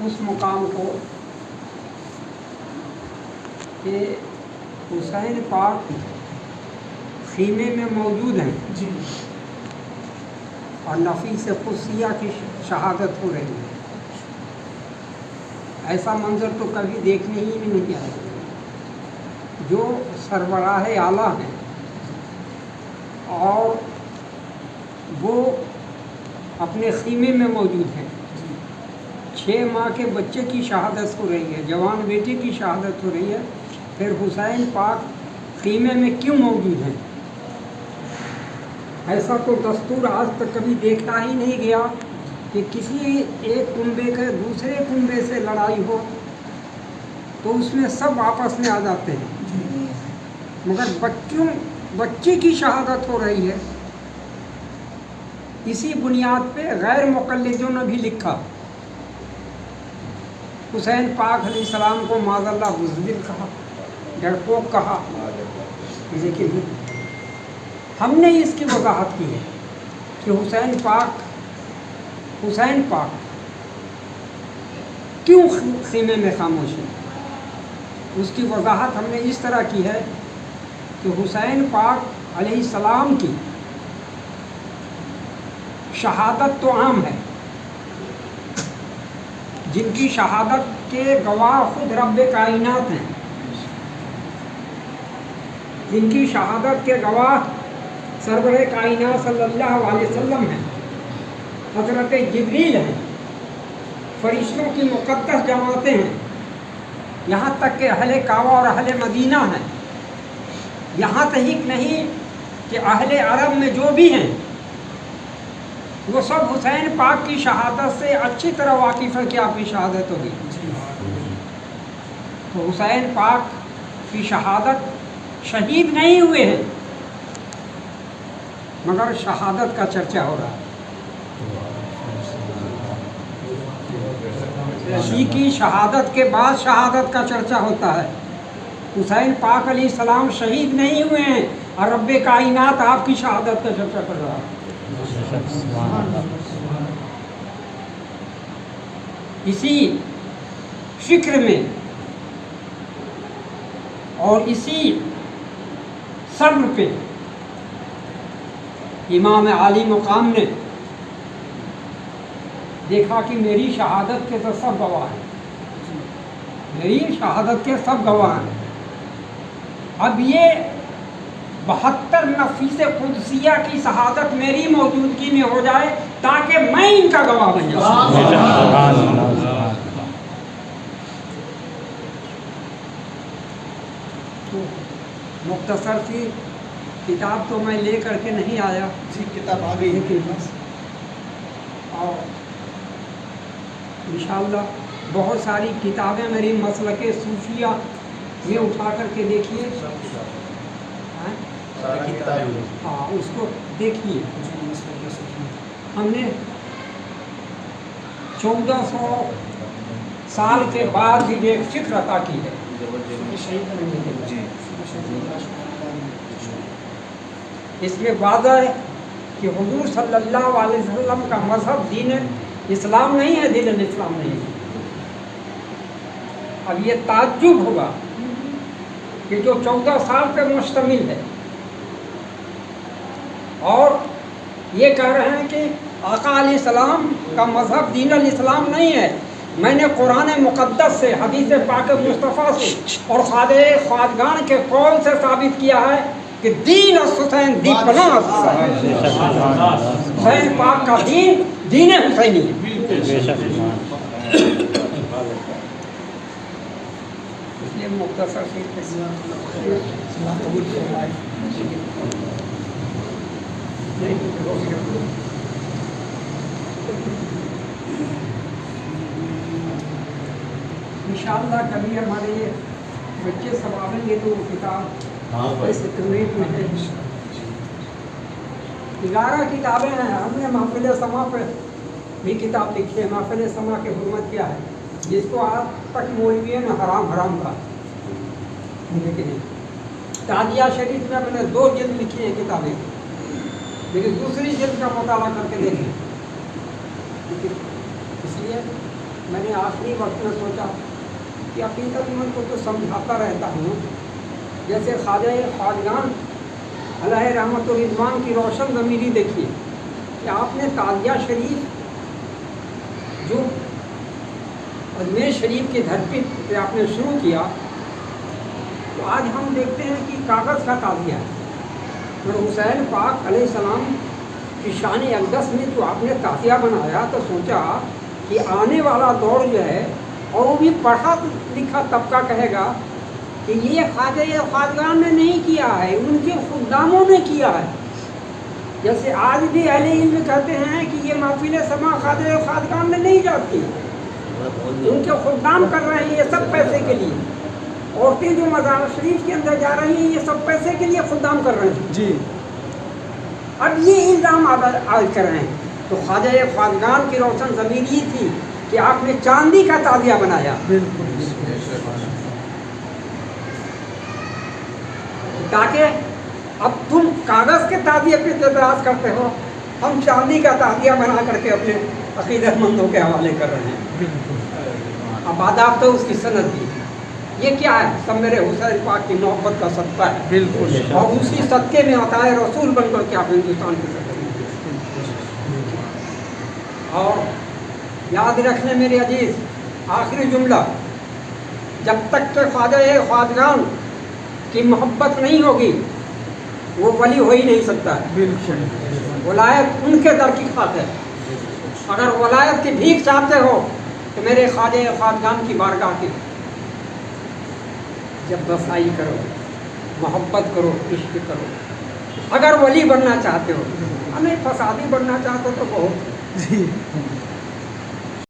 اس مقام کو کہ حسین پاک خیمے میں موجود ہیں جی اور نفیس قدسیہ کی شہادت ہو رہی ہے. ایسا منظر تو کبھی دیکھنے ہی میں نہیں آیا. جو سربراہ اعلیٰ ہیں اور وہ اپنے خیمے میں موجود ہیں. 6 ماہ کے بچے کی شہادت ہو رہی ہے، جوان بیٹے کی شہادت ہو رہی ہے، پھر حسین پاک خیمے میں کیوں موجود ہیں؟ ایسا تو دستور آج تک کبھی دیکھا ہی نہیں گیا کہ کسی ایک کنبے کے دوسرے کنبے سے لڑائی ہو تو اس میں سب آپس میں آ جاتے ہیں، مگر بچے کی شہادت ہو رہی ہے. اسی بنیاد پہ غیر مقلدوں نے بھی لکھا، حسین پاک علیہ السلام کو معاذ اللہ بزدل کہا، ڈرپوک کہا، لیکن ہم نے اس کی وضاحت کی ہے کہ حسین پاک کیوں خیمے میں خاموش ہے. اس کی وضاحت ہم نے اس طرح کی ہے کہ حسین پاک علیہ السلام کی شہادت تو عام ہے، جن کی شہادت کے گواہ خود رب کائنات ہیں، جن کی شہادت کے گواہ سرور کائنات صلی اللہ علیہ وسلم ہیں، حضرت جبریل ہیں، فرشتوں کی مقدس جماعتیں ہیں، یہاں تک کہ اہل کعبہ اور اہل مدینہ ہیں. یہاں تک نہیں کہ اہل عرب میں جو بھی ہیں وہ سب حسین پاک کی شہادت سے اچھی طرح واقف ہے کہ آپ کی شہادت ہوگی. تو حسین پاک کی شہادت شہید نہیں ہوئے ہیں مگر شہادت کا چرچا ہو رہا ہے. اسی کی شہادت کے بعد شہادت کا چرچا ہوتا ہے. حسین پاک علیہ السلام شہید نہیں ہوئے ہیں اور رب کائنات آپ کی شہادت کا چرچا کر رہا ہے. اسی فکر میں اور اسی صبر پہ امام عالی مقام نے دیکھا کہ میری شہادت کے تو سب گواہ ہیں، میری شہادت کے سب گواہ ہیں، اب یہ 72 نفیس قدسیہ کی شہادت میری موجودگی میں ہو جائے تاکہ میں ان کا گواہ بن جاؤں. تو مختصر سی کتاب تو میں لے کر کے نہیں آیا، جی کتاب آ گئی ہے. اور انشاءاللہ بہت ساری کتابیں میری مسلک صوفیہ میں اٹھا کر کے دیکھیے، ہاں اس کو دیکھیے. ہم نے 1400 سال کے بعد بھی ایک فکر عطا کی ہے. اس میں واضح ہے کہ حضور صلی اللہ علیہ وسلم کا مذہب دین اسلام نہیں ہے، دین الاسلام نہیں ہے. اب یہ تعجب ہوگا کہ جو 14 سال پہ مشتمل ہے اور یہ کہہ رہے ہیں کہ آقا علیہ السلام کا مذہب دین الاسلام نہیں ہے. میں نے قرآن مقدس سے، حدیث پاک مصطفیٰ سے اور خواجگان کے قول سے ثابت کیا ہے کہ دین حسین حسین پاک کا دین حسینی ہے. اس لیے مختصر سی انشاءاللہ کبھی ہمارے بچے سنبھالیں گے تو وہ کتاب ایسے تمریت میں ہے. 11 کتابیں ہیں. ہم نے محفل سما پہ بھی کتاب لکھی ہے، محفل سما کی حرمت کیا ہے، جس کو آج تک مولویوں نے حرام کا، لیکن تعدیہ شریف میں نے 2 جلد لکھی ہیں کتابیں، لیکن دوسری جلد کا مطالعہ کر کے دیکھیں. اس لیے میں نے آخری وقت میں سوچا کہ عقیدت مند کو تو سمجھاتا رہتا ہوں، جیسے خواجہ خواجگان علیہ رحمت و رضوان کی روشن ضمیری دیکھیے کہ آپ نے تعزیہ شریف جو اجمیر شریف کی دھرتی پہ آپ نے شروع کیا، تو آج ہم دیکھتے ہیں کہ کاغذ کا تعزیہ ہے۔ تو حسین پاک علیہ السلام کی شان اقدس میں جو آپ نے تعزیہ بنایا، تو سوچا کہ آنے والا دور جو ہے، اور وہ بھی پڑھا لکھا طبقہ کہے گا کہ یہ خواجہ خواجگان نے نہیں کیا ہے، ان کے خداموں نے کیا ہے۔ جیسے آج بھی اہل علم کہتے ہیں کہ یہ محفل سما خواجہ خواجگان نے نہیں جاتی، ان کے خدام کر رہے ہیں، یہ سب پیسے کے لیے۔ عورتیں جو مزار شریف کے اندر جا رہی ہیں، یہ سب پیسے کے لیے خدام کر رہے ہیں جی۔ اب یہ الزام عائد کر رہے ہیں۔ تو خواجہ خواجگان کی روشن ضمیر یہ تھی کہ آپ نے چاندی کا تعزیہ بنایا، بالکل تاکہ اب تم کاغذ کے تعزیے پہ اعتراض کرتے ہو، ہم چاندی کا تعزیہ بنا کر کے اپنے عقیدت مندوں کے حوالے کر رہے ہیں۔ اب آداب تو اس کی سند دی، یہ کیا ہے؟ سب میرے حسین پاک کی محبت کا صدقہ ہے، بالکل، اور اسی صدقے میں عطائے رسول بن کر کے آپ ہندوستان کی سرکاری۔ اور یاد رکھنے میرے عزیز، آخری جملہ، جب تک کہ خواجہ خواجگان کی محبت نہیں ہوگی، وہ ولی ہو ہی نہیں سکتا ہے۔ بالکل ولایت ان کے در کی خاطر، اگر ولایت کی بھیک چاہتے ہو تو میرے خواجہ خواجگان کی بارگاہ کی جب رسائی کرو، محبت کرو، عشق کرو۔ اگر ولی بننا چاہتے ہو، نہیں فسادی بننا چاہتے ہو تو بہت جی